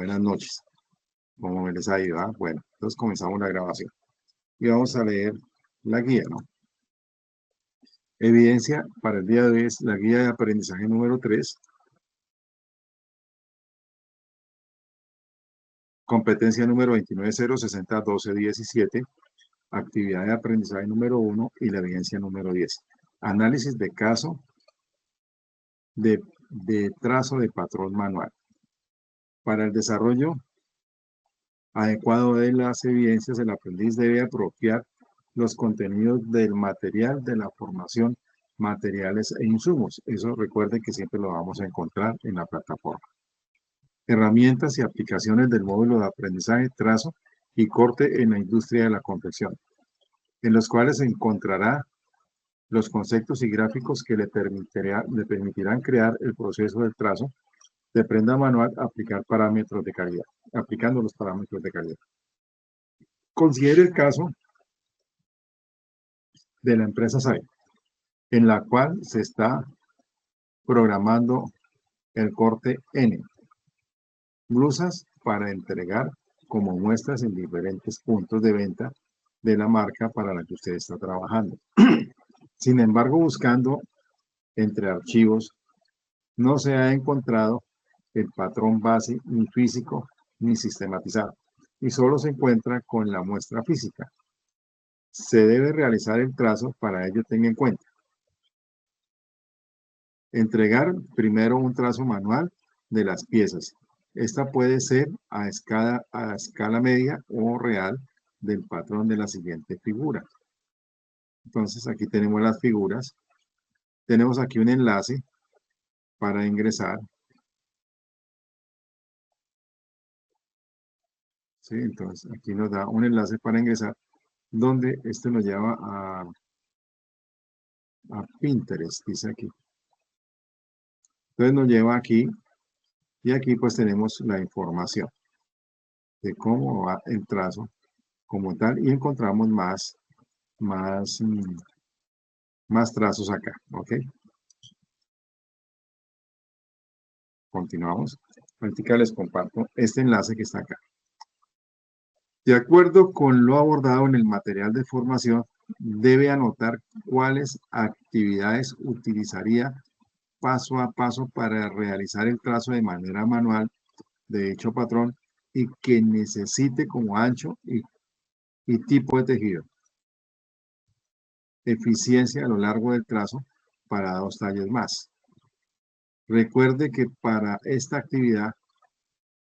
buenas noches. ¿Cómo me les ha ido? Bueno, entonces comenzamos la grabación. Y vamos a leer la guía, ¿no? Evidencia para el día de hoy es la guía de aprendizaje número 3. Competencia número 290601217. Actividad de aprendizaje número 1 y la evidencia número 10. Análisis de caso de trazo de patrón manual. Para el desarrollo adecuado de las evidencias, el aprendiz debe apropiar los contenidos del material de la formación, materiales e insumos. Eso recuerden que siempre lo vamos a encontrar en la plataforma. Herramientas y aplicaciones del módulo de aprendizaje, trazo y corte en la industria de la confección, en los cuales se encontrará los conceptos y gráficos que le permitirán crear el proceso del trazo de prenda manual, aplicando los parámetros de calidad. Considere el caso de la empresa SAI, en la cual se está programando el corte N. Blusas para entregar como muestras en diferentes puntos de venta de la marca para la que usted está trabajando. Sin embargo, buscando entre archivos, no se ha encontrado el patrón base ni físico ni sistematizado, y solo se encuentra con la muestra física. Se debe realizar el trazo, para ello tenga en cuenta: entregar primero un trazo manual de las piezas. Esta puede ser a escala media o real del patrón de la siguiente figura. Entonces aquí tenemos las figuras. Tenemos aquí un enlace para ingresar. ¿Sí? Entonces aquí nos da un enlace para ingresar, donde este nos lleva a Pinterest, dice aquí. Entonces nos lleva aquí, y aquí pues tenemos la información de cómo va el trazo como tal, y encontramos más trazos acá, ¿ok? Continuamos. Ahorita les comparto este enlace que está acá. De acuerdo con lo abordado en el material de formación, debe anotar cuáles actividades utilizaría paso a paso para realizar el trazo de manera manual de dicho patrón y que necesite como ancho y tipo de tejido. Eficiencia a lo largo del trazo para 2 tallos más. Recuerde que para esta actividad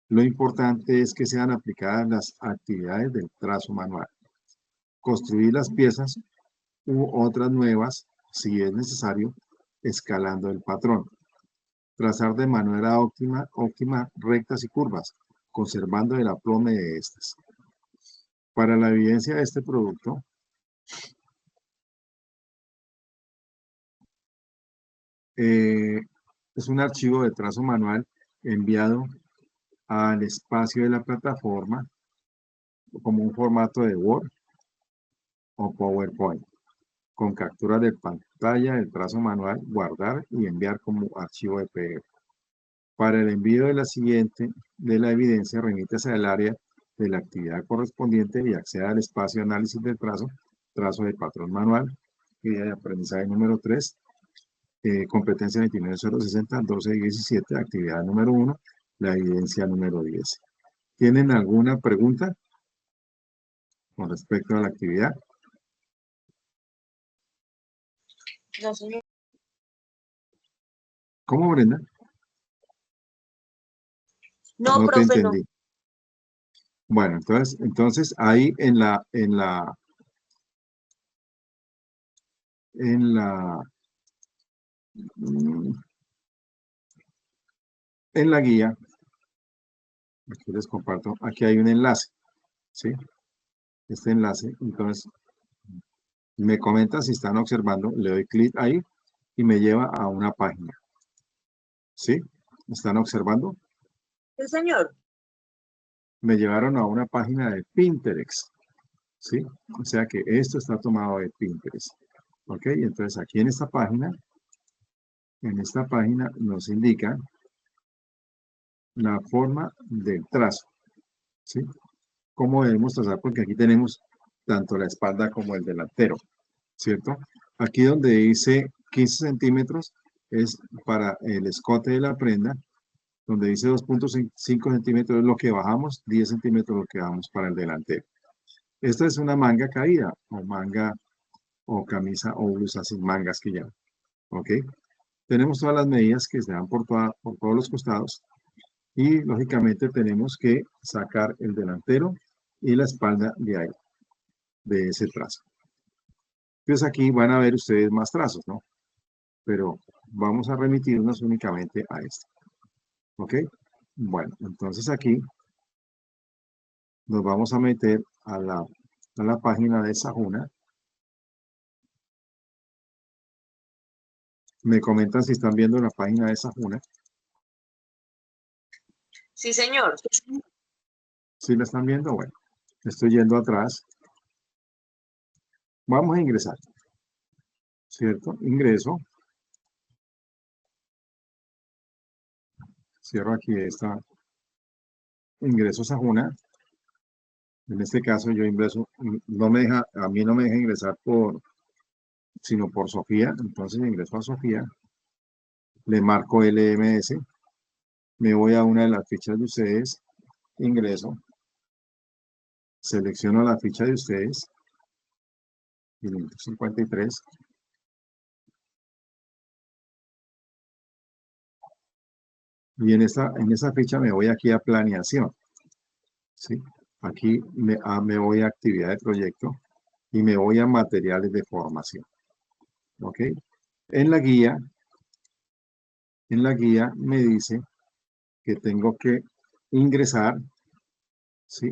lo importante es que sean aplicadas las actividades del trazo manual. Construir las piezas u otras nuevas, si es necesario, escalando el patrón. Trazar de manera óptima rectas y curvas, conservando el aplome de estas. Para la evidencia de este producto, es un archivo de trazo manual enviado al espacio de la plataforma como un formato de Word o PowerPoint, con captura de pantalla del trazo manual, guardar y enviar como archivo de PDF. Para el envío de la evidencia, remítase al área de la actividad correspondiente y acceda al espacio análisis del trazo de patrón manual, guía de aprendizaje número 3, competencia 290601217, actividad número 1, la evidencia número 10. ¿Tienen alguna pregunta con respecto a la actividad? No, señor. ¿Cómo, Brenda? No, No te profe, no. entendí. Bueno, entonces ahí en la guía, aquí les comparto, aquí hay un enlace, ¿sí? Este enlace, entonces me comenta si están observando, le doy clic ahí y me lleva a una página, ¿sí? ¿Están observando? Sí, señor. Me llevaron a una página de Pinterest, ¿sí? O sea que esto está tomado de Pinterest, ¿ok? Entonces aquí en esta página nos indica la forma del trazo, ¿sí? ¿Cómo debemos trazar? Porque aquí tenemos tanto la espalda como el delantero, ¿cierto? Aquí donde dice 15 centímetros es para el escote de la prenda, donde dice 2,5 centímetros es lo que bajamos, 10 centímetros lo que bajamos para el delantero. Esta es una manga caída, o manga, o camisa, o blusa sin mangas que llaman, ¿ok? Tenemos todas las medidas que se dan por todos los costados y lógicamente tenemos que sacar el delantero y la espalda de ahí, de ese trazo. Entonces aquí van a ver ustedes más trazos, ¿no? Pero vamos a remitirnos únicamente a este, ¿ok? Bueno, entonces aquí nos vamos a meter a la página de Sahuna. Me comentan si están viendo la página de Sahuna. Sí, señor. ¿Sí la están viendo? Bueno, estoy yendo atrás. Vamos a ingresar, ¿cierto? Ingreso. Cierro aquí esta. Ingreso Sahuna. En este caso yo ingreso, no me deja, a mí no me deja ingresar sino por Sofía. Entonces ingreso a Sofía. Le marco LMS. Me voy a una de las fichas de ustedes. Ingreso. Selecciono la ficha de ustedes. 553. Y en esa ficha me voy aquí a planeación, ¿sí? Aquí me voy a actividad de proyecto y me voy a materiales de formación, ¿ok? En la guía, me dice que tengo que ingresar, ¿sí?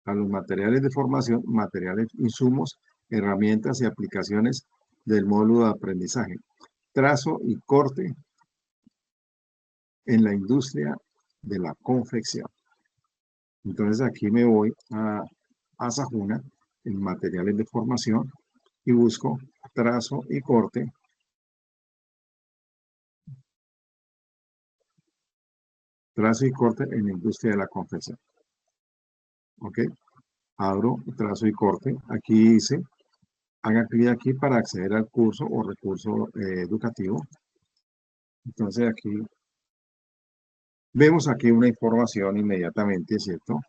A los materiales de formación, materiales, insumos, herramientas y aplicaciones del módulo de aprendizaje. Trazo y corte en la industria de la confección. Entonces aquí me voy a Sahuna en materiales de formación y busco trazo y corte en la industria de la confección. ¿Ok? Abro trazo y corte. Aquí dice, haga clic aquí para acceder al curso o recurso educativo. Entonces aquí vemos aquí una información inmediatamente, ¿cierto?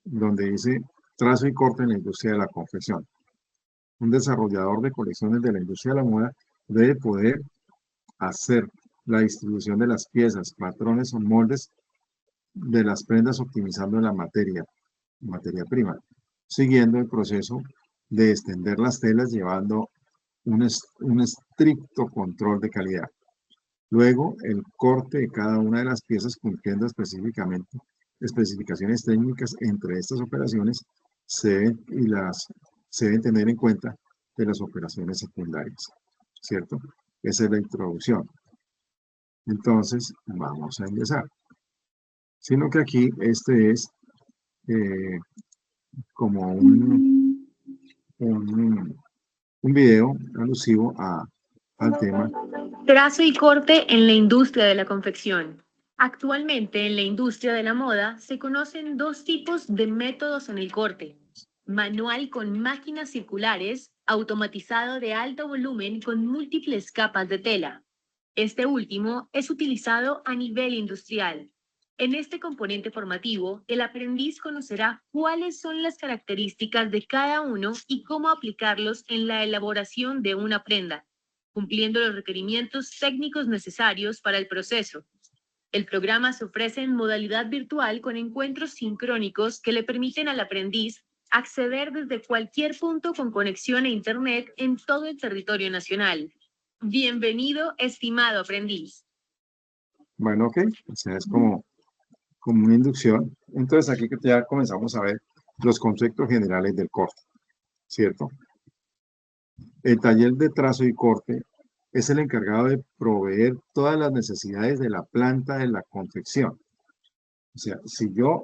Donde dice trazo y corte en la industria de la confección. Un desarrollador de colecciones de la industria de la moda debe poder hacer la distribución de las piezas, patrones o moldes de las prendas optimizando la materia prima, siguiendo el proceso de extender las telas llevando un estricto control de calidad. Luego, el corte de cada una de las piezas cumpliendo específicamente especificaciones técnicas entre estas operaciones se deben tener en cuenta de las operaciones secundarias, ¿cierto? Esa es la introducción. Entonces, vamos a ingresar. Sino que aquí este es como un video alusivo al tema. Trazo y corte en la industria de la confección. Actualmente en la industria de la moda se conocen dos tipos de métodos en el corte. Manual con máquinas circulares, automatizado de alto volumen con múltiples capas de tela. Este último es utilizado a nivel industrial. En este componente formativo, el aprendiz conocerá cuáles son las características de cada uno y cómo aplicarlos en la elaboración de una prenda, cumpliendo los requerimientos técnicos necesarios para el proceso. El programa se ofrece en modalidad virtual con encuentros sincrónicos que le permiten al aprendiz acceder desde cualquier punto con conexión a Internet en todo el territorio nacional. Bienvenido, estimado aprendiz. Bueno, ok, o sea, es como una inducción. Entonces aquí ya comenzamos a ver los conceptos generales del corte, ¿cierto? El taller de trazo y corte es el encargado de proveer todas las necesidades de la planta de la confección. O sea, si yo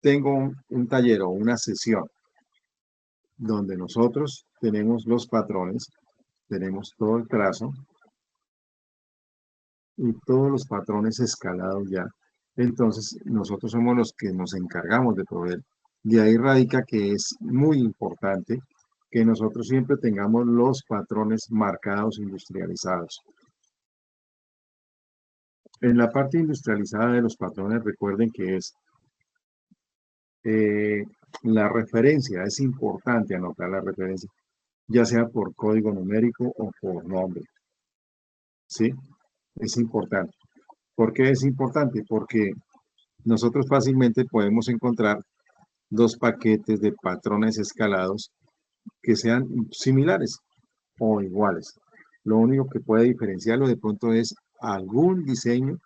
tengo un taller o una sesión donde nosotros tenemos los patrones, tenemos todo el trazo, y todos los patrones escalados ya. Entonces, nosotros somos los que nos encargamos de proveer. De ahí radica que es muy importante que nosotros siempre tengamos los patrones marcados, industrializados. En la parte industrializada de los patrones, recuerden que es la referencia, es importante anotar la referencia, ya sea por código numérico o por nombre. ¿Sí? Es importante. ¿Por qué es importante? Porque nosotros fácilmente podemos encontrar dos paquetes de patrones escalados que sean similares o iguales. Lo único que puede diferenciarlo de pronto es algún diseño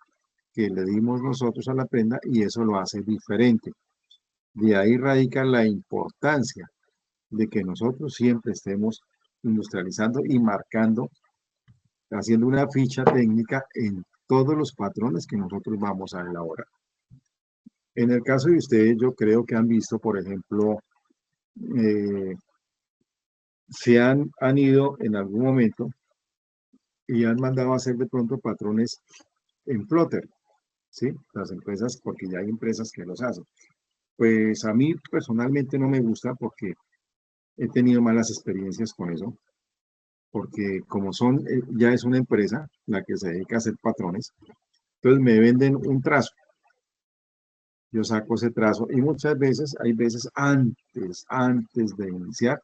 que le dimos nosotros a la prenda y eso lo hace diferente. De ahí radica la importancia de que nosotros siempre estemos industrializando y marcando, haciendo una ficha técnica en todos los patrones que nosotros vamos a elaborar. En el caso de ustedes, yo creo que han visto, por ejemplo, se han ido en algún momento y han mandado a hacer de pronto patrones en Plotter, ¿sí? Las empresas, porque ya hay empresas que los hacen. Pues a mí personalmente no me gusta porque he tenido malas experiencias con eso, porque como son, ya es una empresa la que se dedica a hacer patrones, entonces me venden un trazo. Yo saco ese trazo y muchas veces, hay veces antes de iniciar,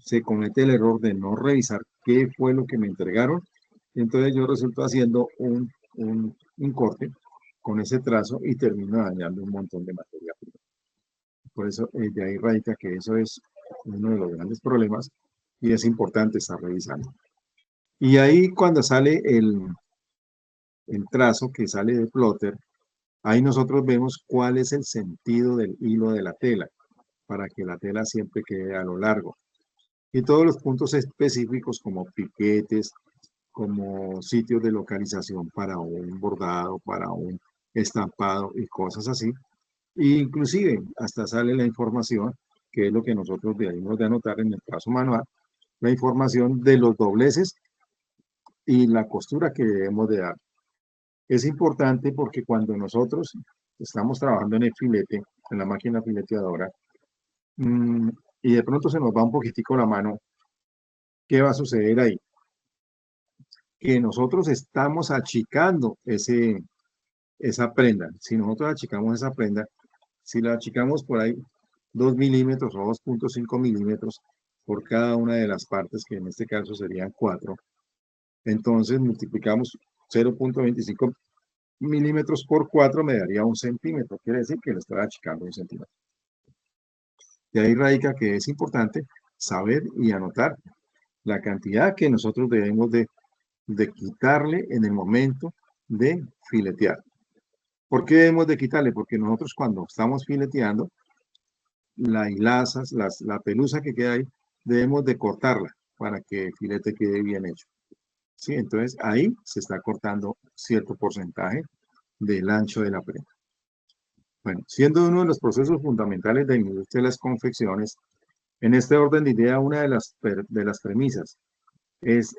se comete el error de no revisar qué fue lo que me entregaron. Entonces yo resulto haciendo un corte con ese trazo y termino dañando un montón de materia prima. Por eso de ahí radica que eso es uno de los grandes problemas y es importante estar revisando. Y ahí cuando sale el trazo que sale de Plotter, ahí nosotros vemos cuál es el sentido del hilo de la tela, para que la tela siempre quede a lo largo. Y todos los puntos específicos como piquetes, como sitios de localización para un bordado, para un estampado y cosas así. E inclusive hasta sale la información, que es lo que nosotros debemos de anotar en el trazo manual, la información de los dobleces y la costura que debemos de dar. Es importante porque cuando nosotros estamos trabajando en el filete, en la máquina fileteadora, y de pronto se nos va un poquitico la mano, ¿qué va a suceder ahí? Que nosotros estamos achicando esa prenda. Si nosotros achicamos esa prenda, si la achicamos por ahí 2 milímetros o 2.5 milímetros por cada una de las partes, que en este caso serían 4, entonces multiplicamos 0.25 milímetros por 4 me daría 1 centímetro. Quiere decir que le estoy achicando 1 centímetro. De ahí radica que es importante saber y anotar la cantidad que nosotros debemos de quitarle en el momento de filetear. ¿Por qué debemos de quitarle? Porque nosotros cuando estamos fileteando, la hilaza, la pelusa que queda ahí, debemos de cortarla para que el filete quede bien hecho. ¿Sí? Entonces ahí se está cortando cierto porcentaje del ancho de la prenda. Bueno, siendo uno de los procesos fundamentales de la industria de las confecciones, en este orden de idea, una de las premisas es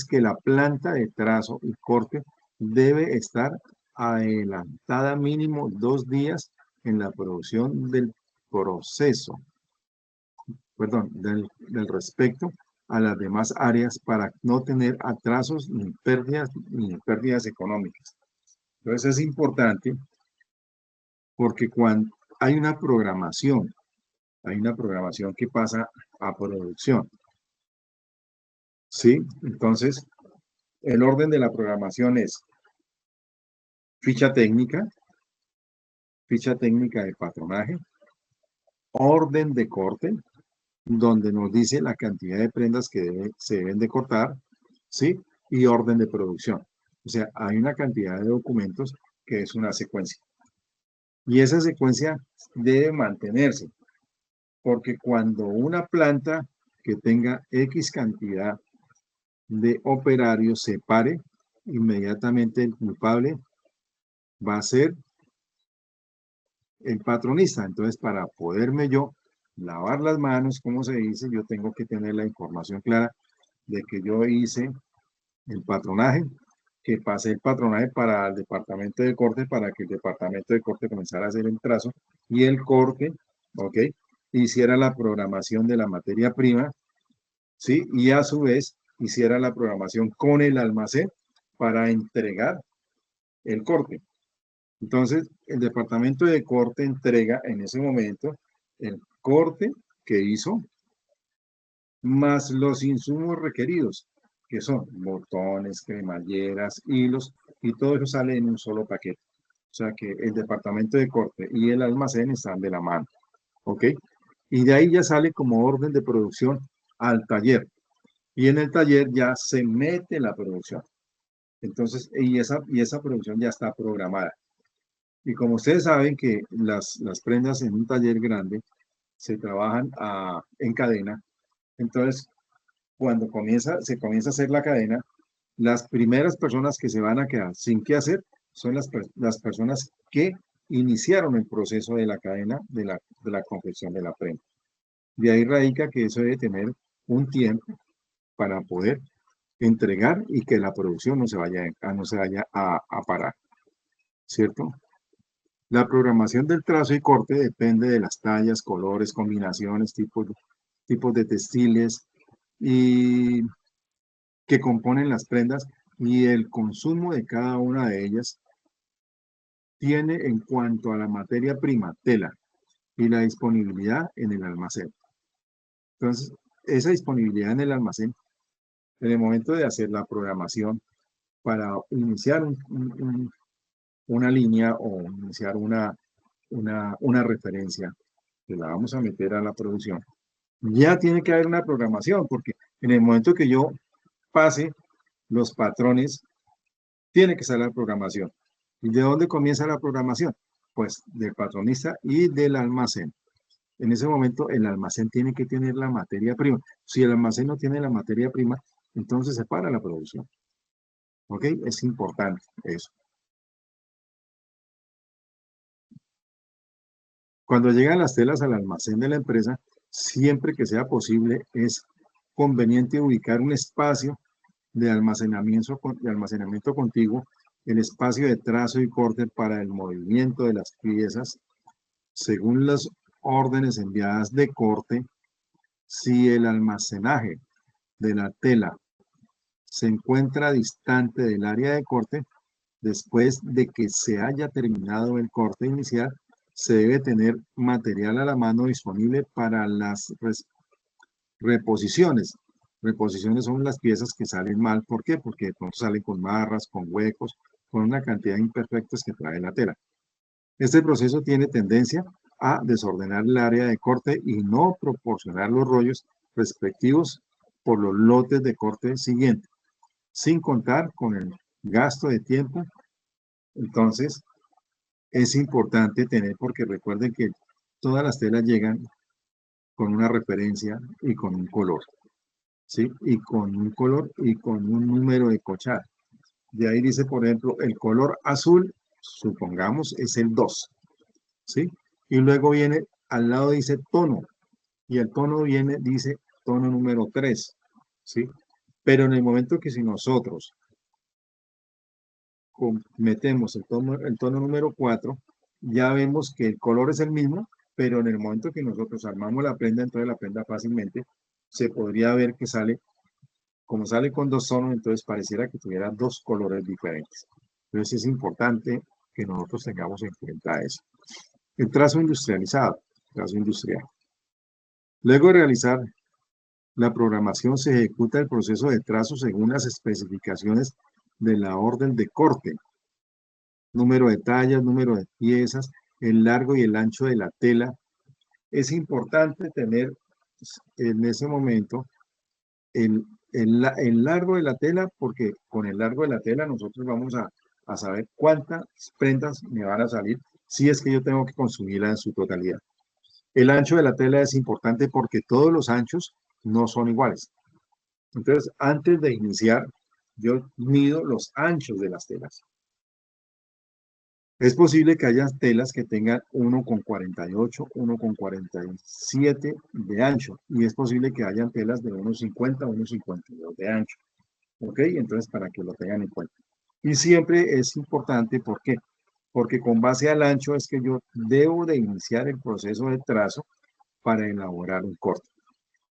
que la planta de trazo y corte debe estar adelantada mínimo 2 días en la producción del proceso, perdón, del respecto a las demás áreas para no tener atrasos ni pérdidas económicas. Entonces es importante porque cuando hay una programación que pasa a producción. ¿Sí? Entonces, el orden de la programación es ficha técnica de patronaje, orden de corte, donde nos dice la cantidad de prendas que se deben de cortar, ¿sí? Y orden de producción. O sea, hay una cantidad de documentos que es una secuencia. Y esa secuencia debe mantenerse, porque cuando una planta que tenga X cantidad de operarios se pare, inmediatamente el culpable va a ser el patronista. Entonces, para poderme yo lavar las manos, como se dice, yo tengo que tener la información clara de que yo hice el patronaje, que pasé el patronaje para el departamento de corte, para que el departamento de corte comenzara a hacer el trazo y el corte, ¿ok? Hiciera la programación de la materia prima, ¿sí? Y a su vez hiciera la programación con el almacén para entregar el corte. Entonces, el departamento de corte entrega en ese momento el corte que hizo, más los insumos requeridos, que son botones, cremalleras, hilos, y todo eso sale en un solo paquete. O sea que el departamento de corte y el almacén están de la mano, ¿ok? Y de ahí ya sale como orden de producción al taller. Y en el taller ya se mete la producción. Entonces, y esa producción ya está programada. Y como ustedes saben que las prendas en un taller grande se trabajan en cadena, entonces cuando se comienza a hacer la cadena, las primeras personas que se van a quedar sin qué hacer son las personas que iniciaron el proceso de la cadena de la confección de la prenda. De ahí radica que eso debe tener un tiempo para poder entregar y que la producción no se vaya a parar, ¿cierto? La programación del trazo y corte depende de las tallas, colores, combinaciones, tipos de textiles y que componen las prendas y el consumo de cada una de ellas tiene en cuanto a la materia prima, tela, y la disponibilidad en el almacén. Entonces, esa disponibilidad en el almacén, en el momento de hacer la programación para iniciar una línea o iniciar una referencia, que la vamos a meter a la producción, ya tiene que haber una programación, porque en el momento que yo pase los patrones, tiene que estar la programación. ¿Y de dónde comienza la programación? Pues del patronista y del almacén. En ese momento el almacén tiene que tener la materia prima. Si el almacén no tiene la materia prima, entonces se para la producción. ¿Ok? Es importante eso. Cuando llegan las telas al almacén de la empresa, siempre que sea posible, es conveniente ubicar un espacio de almacenamiento contiguo, el espacio de trazo y corte para el movimiento de las piezas, según las órdenes enviadas de corte. Si el almacenaje de la tela se encuentra distante del área de corte, después de que se haya terminado el corte inicial, se debe tener material a la mano disponible para las reposiciones. Reposiciones son las piezas que salen mal. ¿Por qué? Porque de pronto salen con marras, con huecos, con una cantidad de imperfectos que trae la tela. Este proceso tiene tendencia a desordenar el área de corte y no proporcionar los rollos respectivos por los lotes de corte siguiente, sin contar con el gasto de tiempo. Entonces, es importante tener, porque recuerden que todas las telas llegan con una referencia y con un color, ¿sí? Y con un color y con un número de cochar. De ahí dice, por ejemplo, el color azul, supongamos, es el 2, ¿sí? Y luego viene, al lado dice tono, y el tono dice tono número 3, ¿sí? Pero en el momento que si nosotros metemos el tono número 4, ya vemos que el color es el mismo, pero en el momento que nosotros armamos la prenda, entonces la prenda fácilmente se podría ver que sale, como sale con dos tonos, entonces pareciera que tuviera dos colores diferentes. Entonces es importante que nosotros tengamos en cuenta eso. El trazo industrializado, trazo industrial. Luego de realizar la programación, se ejecuta el proceso de trazo según las especificaciones de la orden de corte. Número de tallas, número de piezas, el largo y el ancho de la tela. Es importante tener en ese momento el largo de la tela, porque con el largo de la tela nosotros vamos a saber cuántas prendas me van a salir si es que yo tengo que consumirla en su totalidad. El ancho de la tela es importante porque todos los anchos no son iguales. Entonces, antes de iniciar, yo mido los anchos de las telas. Es posible que haya telas que tengan 1,48, 1,47 de ancho, y es posible que hayan telas de 1,50, 1,52 de ancho. ¿Ok? Entonces, para que lo tengan en cuenta. Y siempre es importante, ¿por qué? Porque con base al ancho es que yo debo de iniciar el proceso de trazo para elaborar un corte,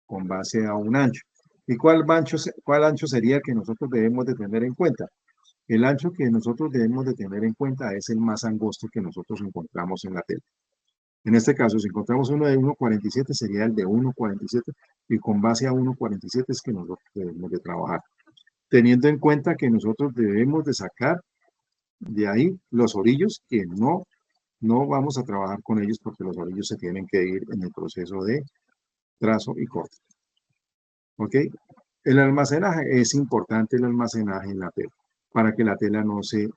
con base a un ancho. ¿Y cuál ancho sería el que nosotros debemos de tener en cuenta? El ancho que nosotros debemos de tener en cuenta es el más angosto que nosotros encontramos en la tela. En este caso, si encontramos uno de 1,47 sería el de 1,47 y con base a 1,47 es que nosotros debemos de trabajar. Teniendo en cuenta que nosotros debemos de sacar de ahí los orillos que no vamos a trabajar con ellos porque los orillos se tienen que ir en el proceso de trazo y corte. ¿Ok? El almacenaje, es importante el almacenaje en la tela, para que la tela no se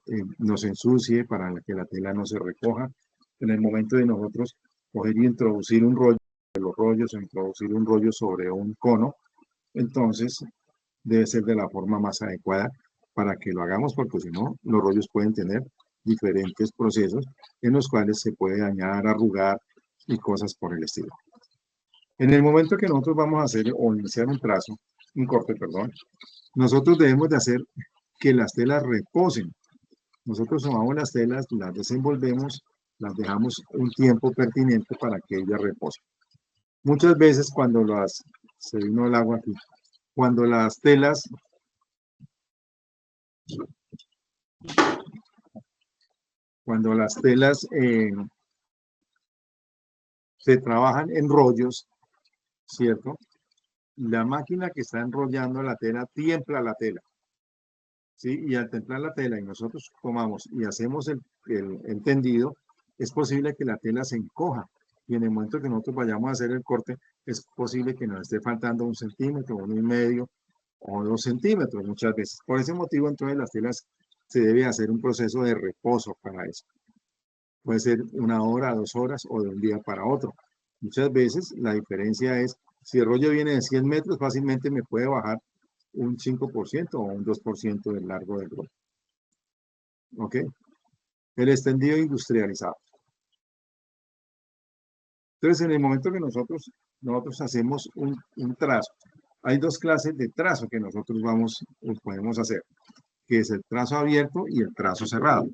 ensucie, para que la tela no se recoja. En el momento de nosotros coger y introducir un rollo, de los rollos, introducir un rollo sobre un cono, entonces debe ser de la forma más adecuada para que lo hagamos, porque si no, los rollos pueden tener diferentes procesos en los cuales se puede dañar, arrugar y cosas por el estilo. En el momento que nosotros vamos a hacer o iniciar un corte, perdón, nosotros debemos de hacer que las telas reposen. Nosotros tomamos las telas, las desenvolvemos, las dejamos un tiempo pertinente para que ellas reposen. Muchas veces se vino el agua aquí, cuando las telas se trabajan en rollos, ¿cierto? La máquina que está enrollando la tela tiembla la tela, ¿sí? Y al templar la tela y nosotros tomamos y hacemos el tendido, es posible que la tela se encoja. Y en el momento que nosotros vayamos a hacer el corte, es posible que nos esté faltando 1 centímetro, 1,5 o 2 centímetros muchas veces. Por ese motivo, entonces, las telas se debe hacer un proceso de reposo para eso. Puede ser 1 hora, 2 horas o de un día para otro. Muchas veces la diferencia es, si el rollo viene de 100 metros, fácilmente me puede bajar un 5% o un 2% del largo del rollo. ¿Ok? El extendido industrializado. Entonces, en el momento que nosotros hacemos un trazo, hay 2 clases de trazo que nosotros podemos hacer, que es el trazo abierto y el trazo cerrado.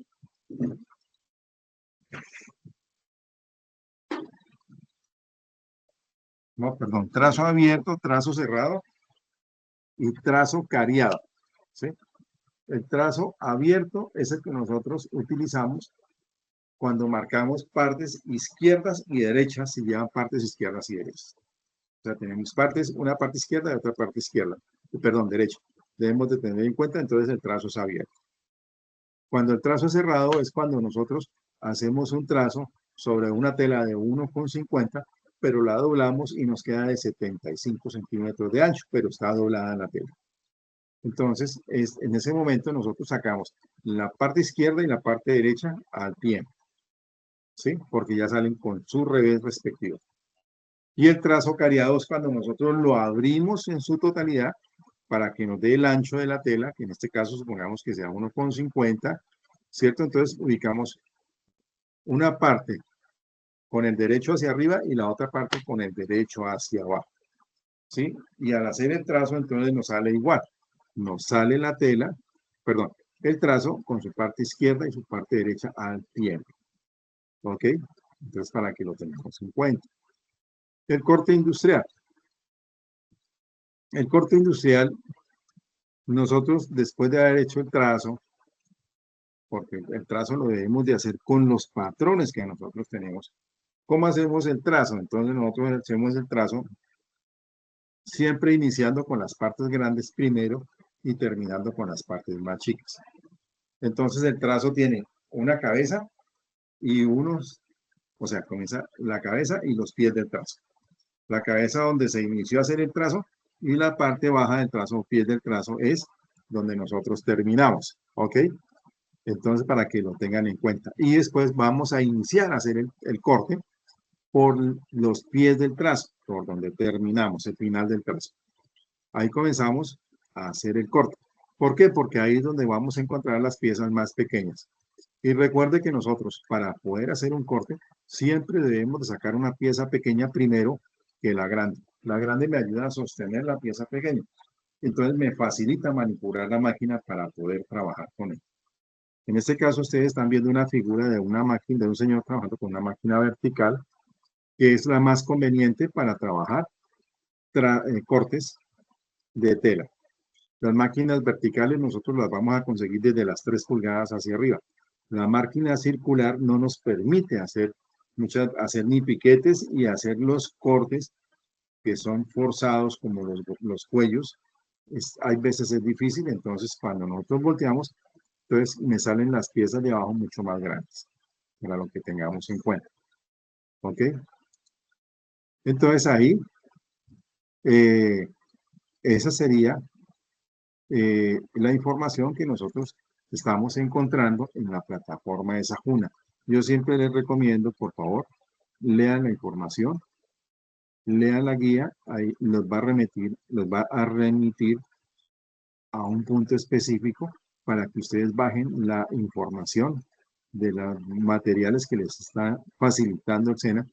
No, perdón, trazo abierto, trazo cerrado y trazo cariado, ¿sí? El trazo abierto es el que nosotros utilizamos cuando marcamos partes izquierdas y derechas, si llevan partes izquierdas y derechas. O sea, tenemos una parte izquierda y otra parte derecha. Debemos de tener en cuenta, entonces, el trazo es abierto. Cuando el trazo es cerrado es cuando nosotros hacemos un trazo sobre una tela de 1,50, pero la doblamos y nos queda de 75 centímetros de ancho, pero está doblada la tela. Entonces, en ese momento nosotros sacamos la parte izquierda y la parte derecha al tiempo, ¿sí? Porque ya salen con su revés respectivo. Y el trazo cariado es cuando nosotros lo abrimos en su totalidad para que nos dé el ancho de la tela, que en este caso supongamos que sea 1,50, ¿cierto? Entonces ubicamos una parte con el derecho hacia arriba y la otra parte con el derecho hacia abajo, ¿sí? Y al hacer el trazo entonces nos sale igual. Nos sale la tela, perdón, el trazo con su parte izquierda y su parte derecha al tiempo. ¿Ok? Entonces, para que lo tengamos en cuenta. El corte industrial. El corte industrial, nosotros después de haber hecho el trazo, porque el trazo lo debemos de hacer con los patrones que nosotros tenemos. ¿Cómo hacemos el trazo? Entonces nosotros hacemos el trazo siempre iniciando con las partes grandes primero y terminando con las partes más chicas. Entonces el trazo tiene una cabeza y o sea, comienza la cabeza y los pies del trazo. La cabeza donde se inició a hacer el trazo y la parte baja del trazo, pies del trazo, es donde nosotros terminamos, ¿ok? Entonces, para que lo tengan en cuenta. Y después vamos a iniciar a hacer el corte por los pies del trazo, por donde terminamos, el final del trazo. Ahí comenzamos a hacer el corte. ¿Por qué? Porque ahí es donde vamos a encontrar las piezas más pequeñas. Y recuerde que nosotros, para poder hacer un corte, siempre debemos de sacar una pieza pequeña primero que la grande. La grande me ayuda a sostener la pieza pequeña. Entonces me facilita manipular la máquina para poder trabajar con ella. En este caso, ustedes están viendo una figura de una máquina, de un señor trabajando con una máquina vertical, que es la más conveniente para trabajar cortes de tela. Las máquinas verticales nosotros las vamos a conseguir desde las 3 pulgadas hacia arriba. La máquina circular no nos permite hacer ni piquetes y hacer los cortes que son forzados como los cuellos. Hay veces es difícil, entonces cuando nosotros volteamos, entonces me salen las piezas de abajo mucho más grandes, para lo que tengamos en cuenta. ¿Ok? Entonces ahí, esa sería la información que nosotros estamos encontrando en la plataforma de Sajuna. Yo siempre les recomiendo, por favor, lean la información, lean la guía, ahí los va a remitir a un punto específico para que ustedes bajen la información de los materiales que les está facilitando el SENA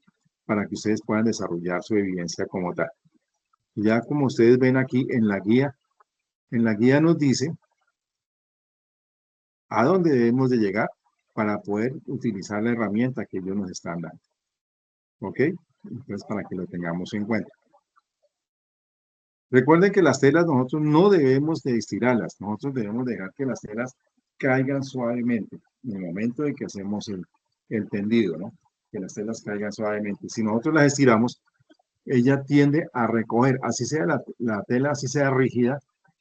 para que ustedes puedan desarrollar su evidencia como tal. Ya como ustedes ven aquí en la guía nos dice a dónde debemos de llegar para poder utilizar la herramienta que ellos nos están dando. ¿Ok? Entonces, para que lo tengamos en cuenta. Recuerden que las telas nosotros no debemos de estirarlas. Nosotros debemos dejar que las telas caigan suavemente en el momento de que hacemos el tendido, ¿no? Que las telas caigan suavemente. Si nosotros las estiramos, ella tiende a recoger, así sea la tela, así sea rígida,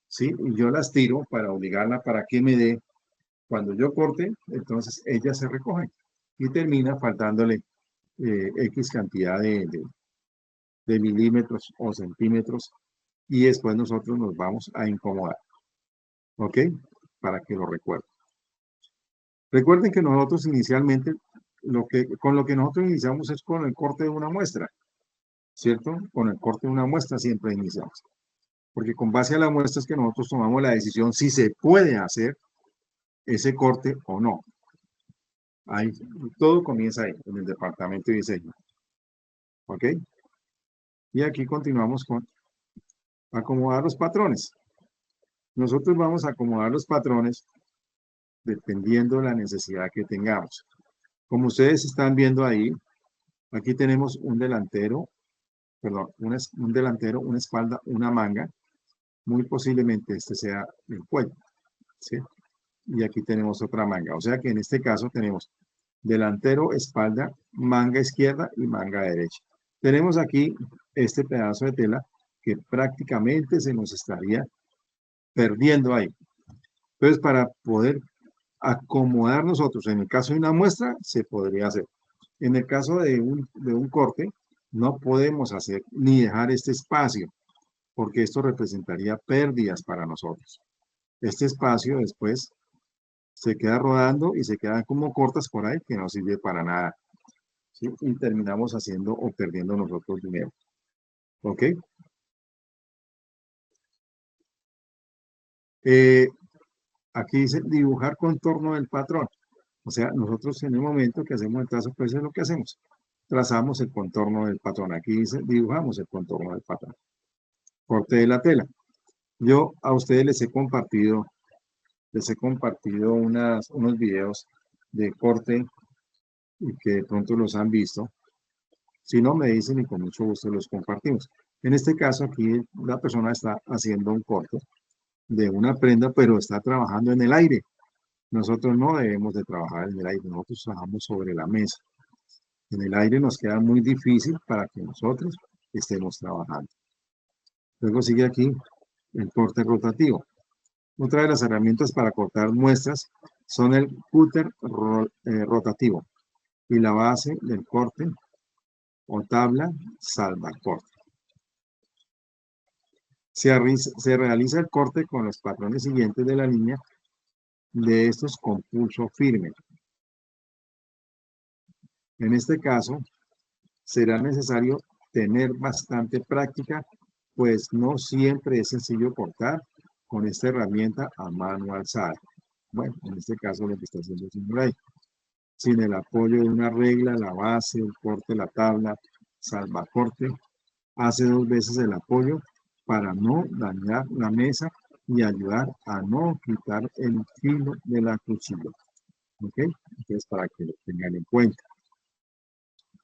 ¿sí? Y yo las tiro para obligarla para que me dé. Cuando yo corte, entonces ella se recoge y termina faltándole X cantidad de milímetros o centímetros y después nosotros nos vamos a incomodar. ¿Ok? Para que lo recuerden. Recuerden que nosotros inicialmente, con lo que nosotros iniciamos es con el corte de una muestra, ¿cierto? Con el corte de una muestra siempre iniciamos. Porque con base a la muestra es que nosotros tomamos la decisión si se puede hacer ese corte o no. Ahí, todo comienza ahí, en el departamento de diseño. ¿Ok? Y aquí continuamos con acomodar los patrones. Nosotros vamos a acomodar los patrones dependiendo de la necesidad que tengamos. Como ustedes están viendo ahí, aquí tenemos un delantero, perdón, un delantero, una espalda, una manga. Muy posiblemente este sea el cuello, ¿sí? Y aquí tenemos otra manga. O sea que en este caso tenemos delantero, espalda, manga izquierda y manga derecha. Tenemos aquí este pedazo de tela que prácticamente se nos estaría perdiendo ahí. Entonces, para poder acomodar nosotros, en el caso de una muestra, se podría hacer. En el caso de un corte, no podemos hacer ni dejar este espacio, porque esto representaría pérdidas para nosotros. Este espacio después se queda rodando y se quedan como cortas por ahí que no sirve para nada. ¿Sí? Y terminamos haciendo o perdiendo nosotros dinero. ¿Ok? Aquí dice dibujar contorno del patrón. O sea, nosotros en el momento que hacemos el trazo, pues es lo que hacemos. Trazamos el contorno del patrón. Aquí dice dibujamos el contorno del patrón. Corte de la tela. Yo a ustedes les he compartido unos videos de corte y que de pronto los han visto. Si no, me dicen y con mucho gusto los compartimos. En este caso aquí la persona está haciendo un corte de una prenda, pero está trabajando en el aire. Nosotros no debemos de trabajar en el aire, nosotros trabajamos sobre la mesa. En el aire nos queda muy difícil para que nosotros estemos trabajando. Luego sigue aquí el corte rotativo. Otra de las herramientas para cortar muestras son el cúter rotativo y la base del corte o tabla salvacorte. Se realiza el corte con los patrones siguientes de la línea de estos con pulso firme. En este caso, será necesario tener bastante práctica, pues no siempre es sencillo cortar con esta herramienta a mano alzada. Bueno, en este caso lo que está haciendo el señor ahí. Sin el apoyo de una regla, la base, el corte, la tabla, salvacorte, hace 2 veces el apoyo para no dañar la mesa y ayudar a no quitar el filo de la cuchilla. ¿Ok? Entonces, para que lo tengan en cuenta.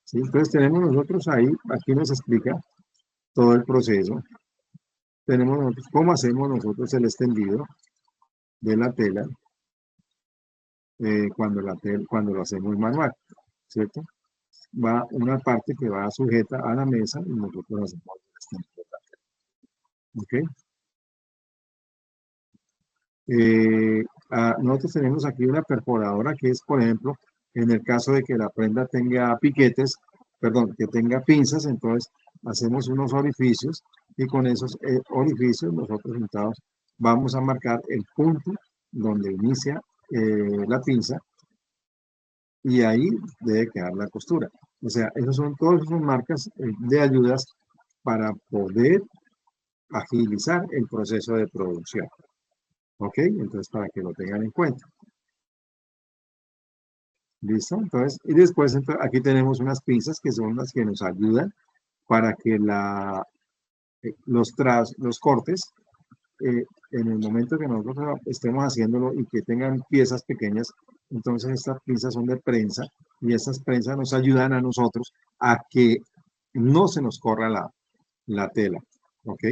¿Sí? Entonces, tenemos nosotros ahí, aquí nos explica todo el proceso. Tenemos nosotros, cómo hacemos nosotros el extendido de la tela cuando lo hacemos manual, ¿cierto? Va una parte que va sujeta a la mesa y nosotros hacemos el extendido de la tela. ¿Ok? Nosotros tenemos aquí una perforadora que es, por ejemplo, en el caso de que la prenda tenga piquetes, perdón, que tenga pinzas, entonces hacemos unos orificios y con esos orificios nosotros sentados vamos a marcar el punto donde inicia la pinza y ahí debe quedar la costura. O sea, todos son marcas de ayudas para poder agilizar el proceso de producción. ¿Ok? Entonces, para que lo tengan en cuenta. ¿Listo? Entonces, y después aquí tenemos unas pinzas que son las que nos ayudan para que los cortes, en el momento que nosotros estemos haciéndolo y que tengan piezas pequeñas, entonces estas pinzas son de prensa y esas prensas nos ayudan a nosotros a que no se nos corra la tela. ¿Ok?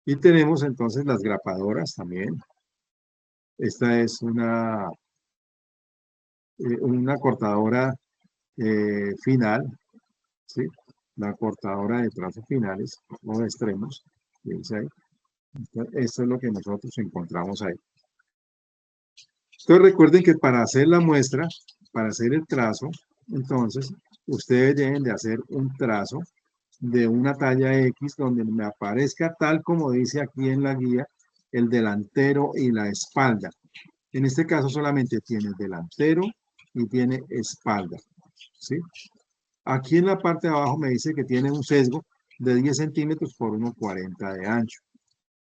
Y tenemos entonces las grapadoras también. Esta es una cortadora final, ¿sí? La cortadora de trazos finales o de extremos, que dice ahí. Esto es lo que nosotros encontramos ahí. Entonces recuerden que para hacer la muestra, para hacer el trazo, entonces ustedes deben de hacer un trazo de una talla X donde me aparezca tal como dice aquí en la guía, el delantero y la espalda. En este caso solamente tiene delantero y tiene espalda, ¿sí? Aquí en la parte de abajo me dice que tiene un sesgo de 10 centímetros por 1,40 de ancho.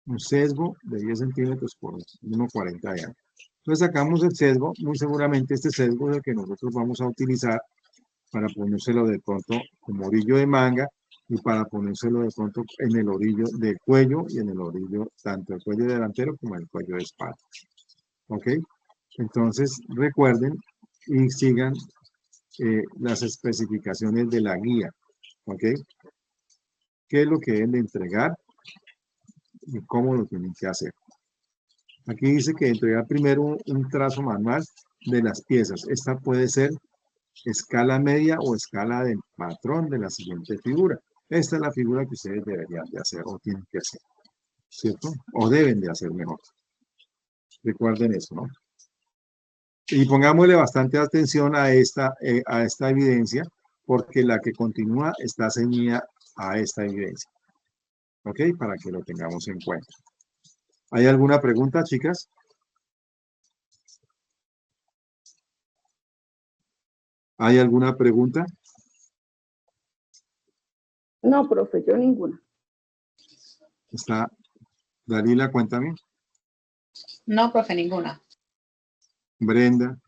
Un sesgo de 10 centímetros por 1,40 de ancho. Entonces sacamos el sesgo, muy seguramente este sesgo es el que nosotros vamos a utilizar para ponérselo de pronto como orillo de manga y para ponérselo de pronto en el orillo del cuello y en el orillo, tanto el cuello delantero como el cuello de espalda. ¿Ok? Entonces recuerden y sigan las especificaciones de la guía. ¿Ok? ¿Qué es lo que deben de entregar y cómo lo tienen que hacer? Aquí dice que entregar primero un trazo manual de las piezas. Esta puede ser escala media o escala del patrón de la siguiente figura. Esta es la figura que ustedes deberían de hacer o tienen que hacer, ¿cierto? O deben de hacer mejor. Recuerden eso, ¿no? Y pongámosle bastante atención a esta evidencia, porque la que continúa está ceñida a esta evidencia. ¿Ok? Para que lo tengamos en cuenta. ¿Hay alguna pregunta, chicas? ¿Hay alguna pregunta? No, profe, yo ninguna. Está Dalila, cuéntame. No, profe, ninguna. Brenda,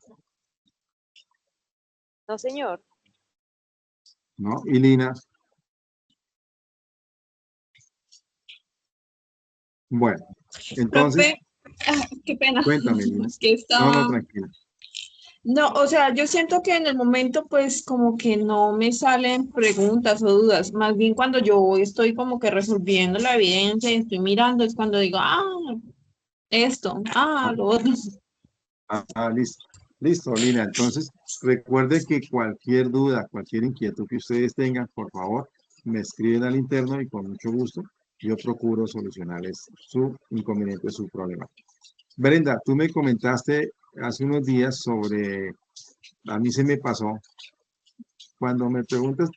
No, señor. ¿no? Y Lina. Bueno, entonces, Profe, qué pena. cuéntame, Lina. Es que No, estaba... tranquila. No, o sea, yo siento que en el momento pues como que no me salen preguntas o dudas, más bien cuando yo estoy como que resolviendo la evidencia y estoy mirando es cuando digo, esto, lo otro. Listo. Listo, Lina. Entonces, recuerde que cualquier duda, cualquier inquietud que ustedes tengan, por favor, me escriben al interno y con mucho gusto yo procuro solucionarles su inconveniente, su problema. Brenda, tú me comentaste hace unos días sobre, a mí se me pasó, cuando me preguntas,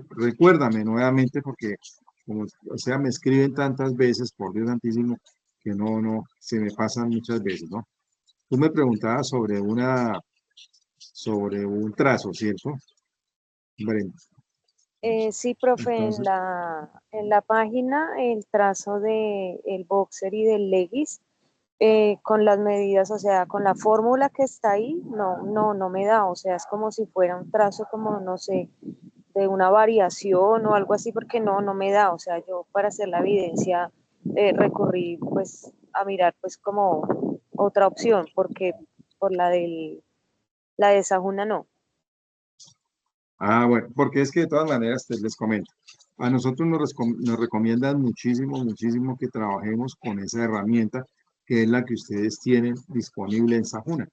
recuérdame nuevamente porque, como, o sea, me escriben tantas veces, por Dios santísimo, que no, se me pasan muchas veces, ¿no? Tú me preguntabas sobre un trazo, ¿cierto? Brenda. Sí, profe, Entonces, en la página el trazo de el boxer y del leggings con las medidas, o sea, con la fórmula que está ahí, no me da, o sea, es como si fuera un trazo como, no sé, de una variación o algo así, porque no me da, o sea, yo para hacer la evidencia recurrí pues a mirar pues como otra opción, porque por la del La de Sajuna no. Ah, bueno, porque es que de todas maneras les comento. A nosotros nos recomiendan muchísimo, muchísimo que trabajemos con esa herramienta que es la que ustedes tienen disponible en Sajuna,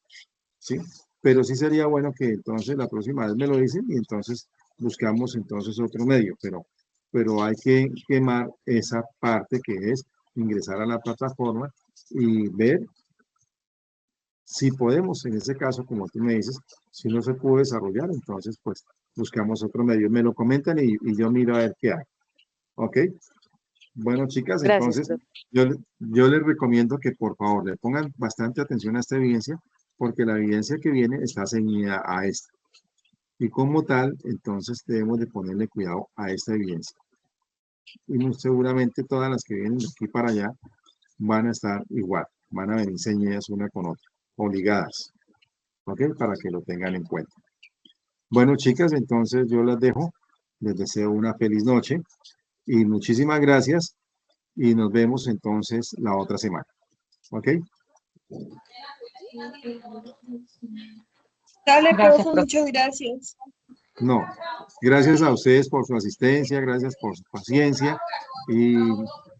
¿sí? Pero sí sería bueno que entonces la próxima vez me lo dicen y entonces buscamos entonces otro medio, pero hay que quemar esa parte que es ingresar a la plataforma y ver si podemos, en ese caso, como tú me dices, si no se pudo desarrollar, entonces pues buscamos otro medio. Me lo comentan y yo miro a ver qué hay. ¿Ok? Bueno, chicas, Gracias, entonces profe. yo les recomiendo que por favor le pongan bastante atención a esta evidencia, porque la evidencia que viene está ceñida a esta. Y como tal, entonces debemos de ponerle cuidado a esta evidencia. Y seguramente todas las que vienen de aquí para allá van a estar igual, van a venir ceñidas una con otra, obligadas. ¿Ok? Para que lo tengan en cuenta. Bueno, chicas, entonces yo las dejo. Les deseo una feliz noche y muchísimas gracias y nos vemos entonces la otra semana. ¿Ok? Dale, Gracias, profe, profe. muchas gracias. No, gracias a ustedes por su asistencia, gracias por su paciencia y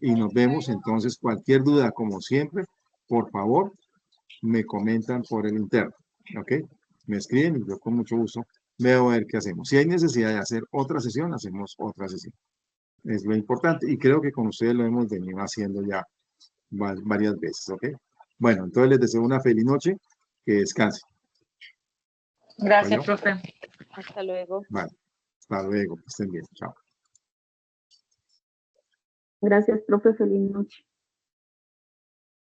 nos vemos entonces. Cualquier duda, como siempre, por favor, me comentan por el interno. ¿Ok? Me escriben y yo con mucho gusto veo a ver qué hacemos. Si hay necesidad de hacer otra sesión, hacemos otra sesión. Es lo importante y creo que con ustedes lo hemos venido haciendo ya varias veces, ¿ok? Bueno, entonces les deseo una feliz noche, que descansen. Gracias, ¿Bueno? profe. Hasta luego. Vale, hasta luego, que estén bien, chao. Gracias, profe. Feliz noche.